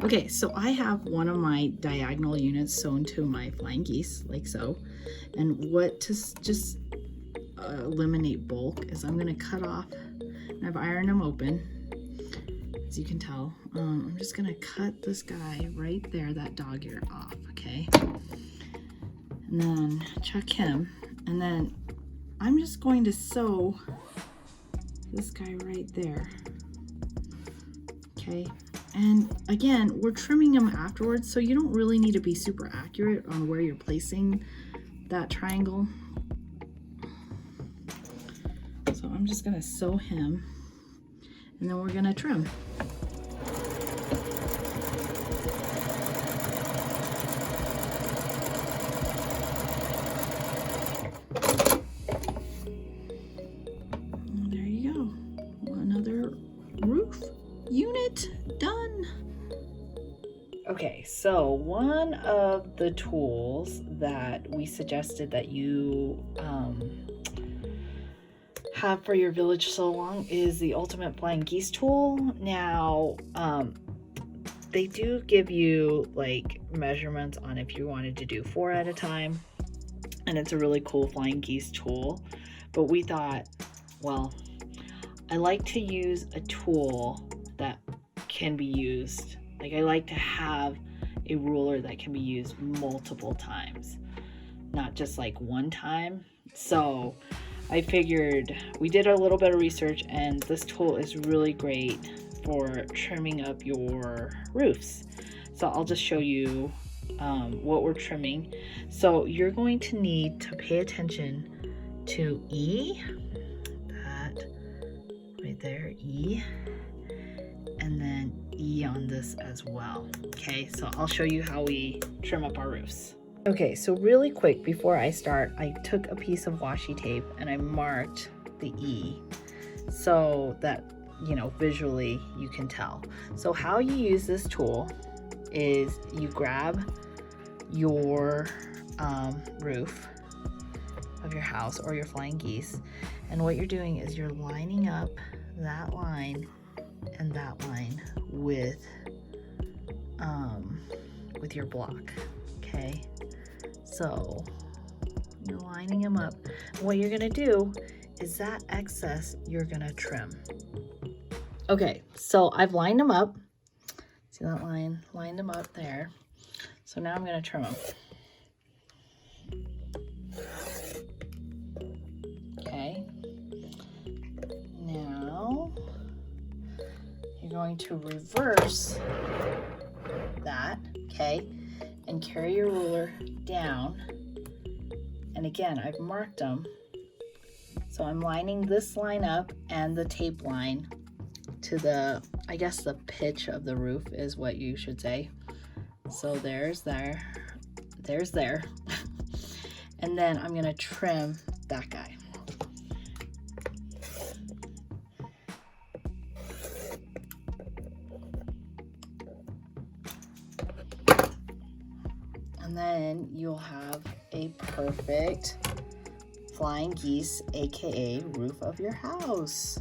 Okay, so I have one of my diagonal units sewn to my flying geese, like so. And what to just eliminate bulk is I'm gonna cut off, and I've ironed them open, as you can tell. I'm just gonna cut this guy right there, that dog ear, off, okay? And then chuck him, and then I'm just going to sew this guy right there, okay? And again, we're trimming them afterwards, so you don't really need to be super accurate on where you're placing that triangle. So I'm just gonna sew him, and then we're gonna trim. And there you go, another roof unit done. Okay, so one of the tools that we suggested that you have for your village Sewalong is the Ultimate Flying Geese tool. Now, they do give you like measurements on if you wanted to do 4 at a time, and it's a really cool flying geese tool. But we thought, well, I like to use a tool that can be used. Like, I like to have a ruler that can be used multiple times, not just like one time. So I figured, we did a little bit of research, and this tool is really great for trimming up your roofs. So I'll just show you what we're trimming. So you're going to need to pay attention to E, that right there, E, and then E on this as well. Okay, so I'll show you how we trim up our roofs. Okay, so really quick before I start, I took a piece of washi tape and I marked the E so that, you know, visually you can tell. So how you use this tool is you grab your roof of your house or your flying geese, and what you're doing is you're lining up that line and that line with your block. Okay, so you're lining them up. What you're gonna do is that excess you're gonna trim. Okay, so I've lined them up. See that line? Lined them up there. So now I'm gonna trim them. Okay. Now you're going to reverse that, okay, and carry your ruler down. And again, I've marked them. So I'm lining this line up and the tape line to the, I guess the pitch of the roof is what you should say. So there's there. And then I'm gonna trim that guy. And then you'll have a perfect flying geese, aka roof of your house.